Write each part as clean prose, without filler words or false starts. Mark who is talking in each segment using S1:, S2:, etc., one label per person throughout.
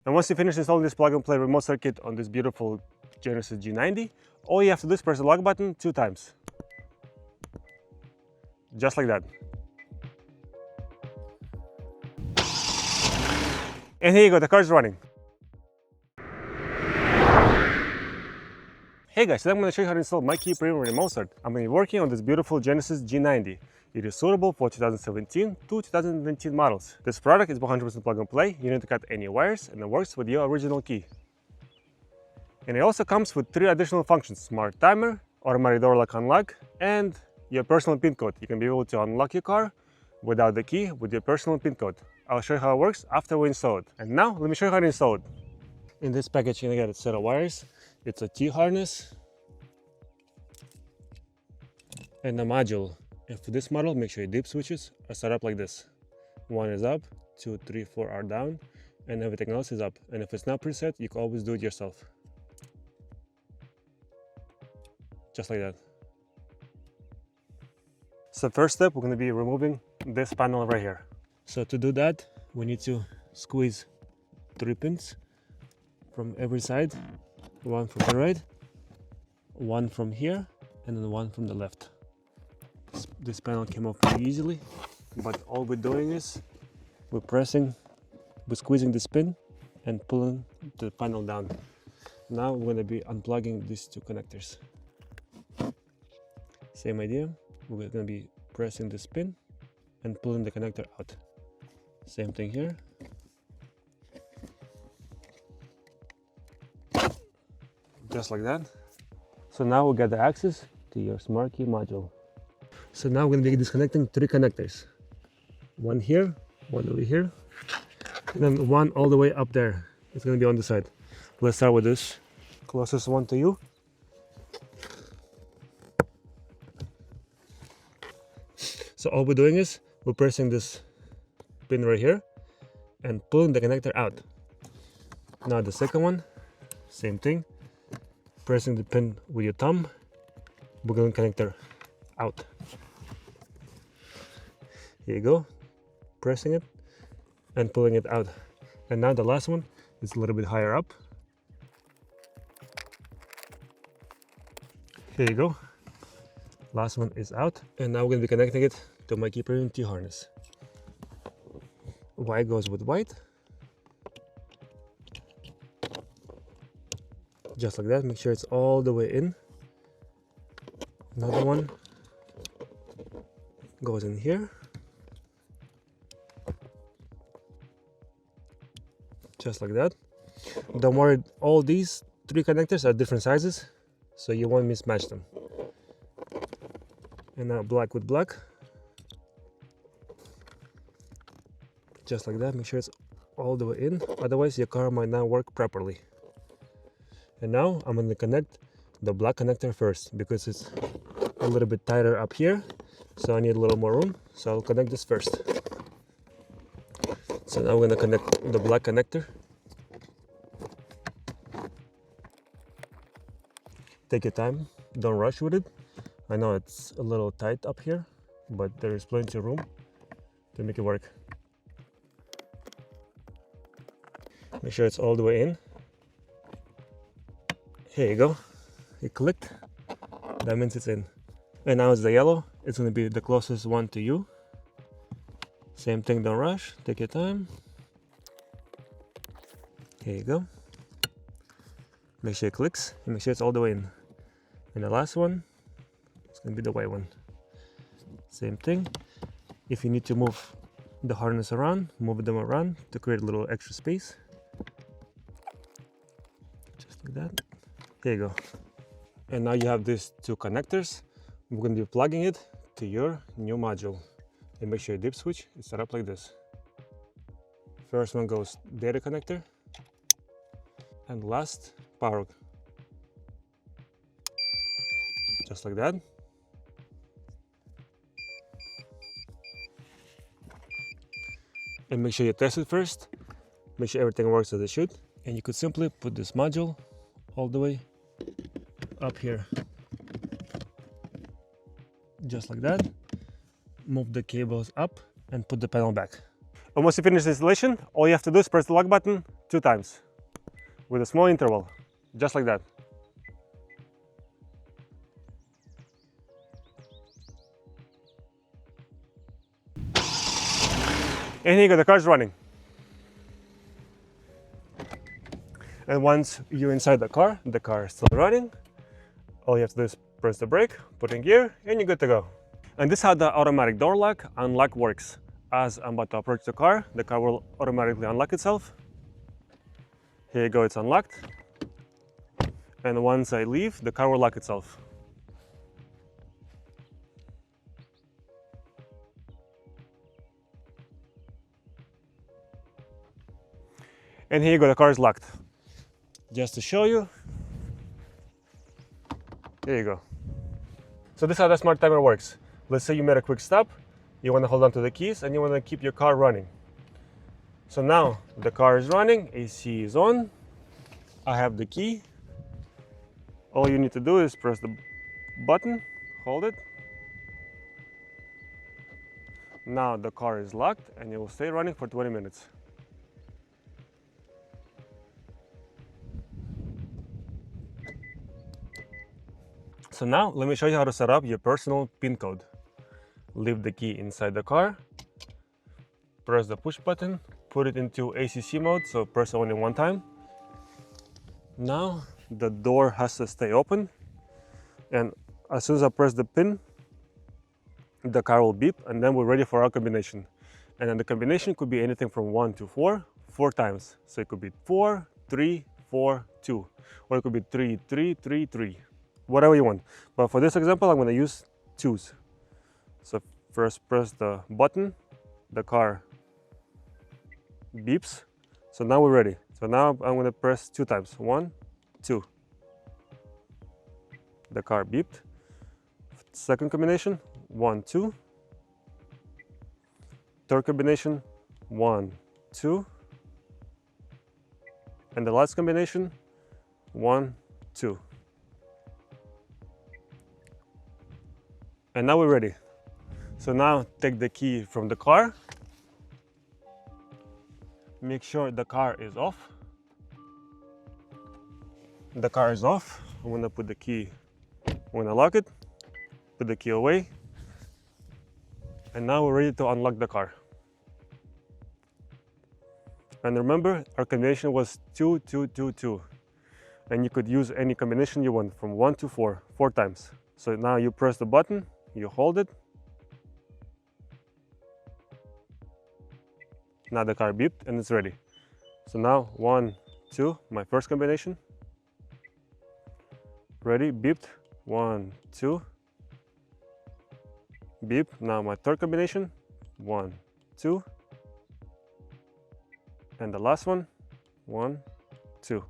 S1: And once you finish installing this plug-and-play remote circuit on this beautiful Genesis G90, all you have to do is press the lock button 2 times. Just like that. And here you go, the car is running. Hey guys, today I'm going to show you how to install MyKey Premium Remote Start. I'm going to be working on this beautiful Genesis G90. It is suitable for 2017 to 2019 models. This product is 100% plug and play. You don't need to cut any wires, and it works with your original key. And it also comes with 3 additional functions: smart timer, automatic door lock unlock, and your personal PIN code. You can be able to unlock your car without the key with your personal PIN code. I'll show you how it works after we install it. And now let me show you how to install it. In this package, you're gonna get a set of wires. It's a T-harness and a module. And for this model, make sure your dip switches are set up like this. 1 is up, 2, 3, 4 are down, and everything else is up. And if it's not preset, you can always do it yourself. Just like that. So first step, we're going to be removing this panel right here. So to do that, we need to squeeze 3 pins from every side. 1 from the right, 1 from here, and then 1 from the left. This panel came off pretty easily, but all we're doing is we're squeezing this pin and pulling the panel down. Now we're going to be unplugging these 2 connectors. Same idea, we're going to be pressing this pin and pulling the connector out. Same thing here. Just like that. So now we get the access to your smart key module. So now we're going to be disconnecting 3 connectors. 1 here, 1 over here, and then 1 all the way up there. It's going to be on the side. Let's start with this closest one to you. So all we're doing is we're pressing this pin right here and pulling the connector out. Now the second one, same thing. Pressing the pin with your thumb, wiggling connector out. Here you go, pressing it and pulling it out. And now the last one is a little bit higher up. Here you go, last one is out. And now we're going to be connecting it to MyKey Premium T-harness. White goes with white. Just like that, make sure it's all the way in. Another one goes in here. Just like that. Don't worry, all these 3 connectors are different sizes, so you won't mismatch them. And now black with black. Just like that, make sure it's all the way in, otherwise your car might not work properly. And now I'm going to connect the black connector first because it's a little bit tighter up here, so I need a little more room, so I'll connect this first. So now I'm going to connect the black connector. Take your time, don't rush with it. I know it's a little tight up here, but there is plenty of room to make it work. Make sure it's all the way in. Here you go, it clicked, that means it's in. And now it's the yellow, it's going to be the closest one to you. Same thing, don't rush, take your time. Here you go. Make sure it clicks and make sure it's all the way in. And the last one, it's going to be the white one. Same thing. If you need to move the harness around, move them around to create a little extra space. Just like that. Here you go. And now you have these 2 connectors. We're going to be plugging it to your new module. And make sure your dip switch is set up like this. First one goes data connector. And last, power. Just like that. And make sure you test it first. Make sure everything works as it should. And you could simply put this module all the way up here. Just like that. Move the cables up and put the panel back. And once you finish the installation, all you have to do is press the lock button 2 times with a small interval, just like that. And here you go, the car's running. And once you're inside the car is still running. All you have to do is press the brake, put in gear, and you're good to go. And this is how the automatic door lock unlock works. As I'm about to approach the car will automatically unlock itself. Here you go, it's unlocked. And once I leave, the car will lock itself. And here you go, the car is locked. Just to show you, here you go. So this is how the smart timer works. Let's say you made a quick stop, you want to hold on to the keys and you want to keep your car running. So now the car is running, AC is on, I have the key. All you need to do is press the button, hold it. Now the car is locked and it will stay running for 20 minutes. So now let me show you how to set up your personal PIN code. Leave the key inside the car, press the push button, put it into ACC mode, so press only one time. Now the door has to stay open, and as soon as I press the pin, the car will beep, and then we're ready for our combination. And then the combination could be anything from 1 to 4, 4 times. So it could be 4, 3, 4, 2, or it could be 3, 3, 3, 3. Whatever you want. But for this example, I'm going to use 2s. So first press the button, the car beeps. So now we're ready. So now I'm going to press 2 times. 1, 2. The car beeped. Second combination, 1, 2. Third combination, 1, 2. And the last combination, 1, 2. And now we're ready. So now take the key from the car. Make sure the car is off. The car is off. I'm gonna put the key, I'm gonna lock it, put the key away. And now we're ready to unlock the car. And remember, our combination was 2, 2, 2, 2. And you could use any combination you want from 1 to 4, 4 times. So now you press the button, you hold it. Now the car beeped and it's ready. So now 1, 2, my first combination. Ready, beeped, 1, 2. Beep, now my third combination, 1, 2. And the last one, 1, 2.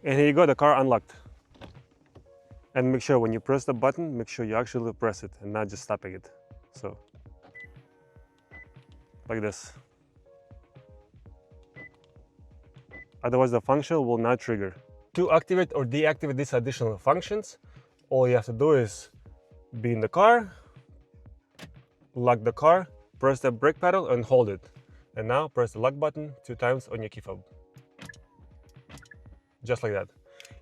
S1: And here you go, the car unlocked. And make sure when you press the button, make sure you actually press it and not just tapping it. So, like this. Otherwise the function will not trigger. To activate or deactivate these additional functions, all you have to do is be in the car, lock the car, press the brake pedal and hold it. And now press the lock button 2 times on your key fob. Just like that.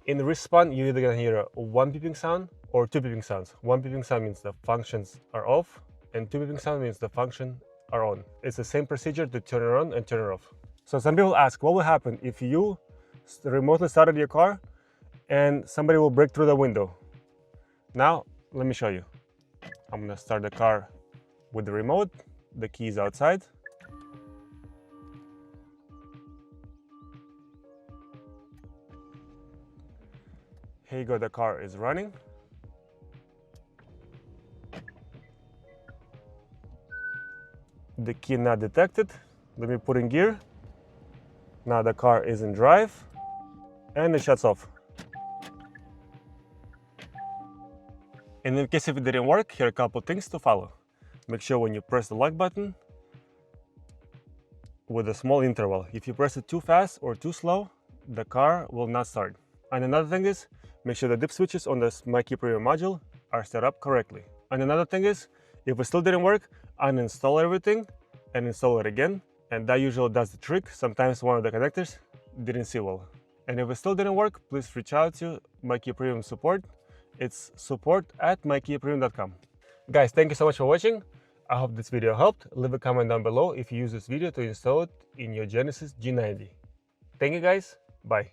S1: In respawn, you're either gonna hear a 1 beeping sound or 2 beeping sounds. 1 beeping sound means the functions are off, and 2 beeping sound means the function are on. It's the same procedure to turn it on and turn it off. So some people ask, what will happen if you remotely started your car and somebody will break through the window? Now, let me show you. I'm gonna start the car with the remote, the key is outside. Here you go, the car is running. The key not detected. Let me put in gear. Now the car is in drive and it shuts off. And in case if it didn't work, here are a couple things to follow. Make sure when you press the lock button with a small interval. If you press it too fast or too slow, the car will not start. And another thing is, make sure the dip switches on this MyKey Premium module are set up correctly. And another thing is, if it still didn't work, uninstall everything and install it again, and that usually does the trick. Sometimes one of the connectors didn't see well. And if it still didn't work, please reach out to MyKey Premium support. It's support@mykeypremium.com. Guys, thank you so much for watching. I hope this video helped. Leave a comment down below if you use this video to install it in your Genesis G90. Thank you guys. Bye.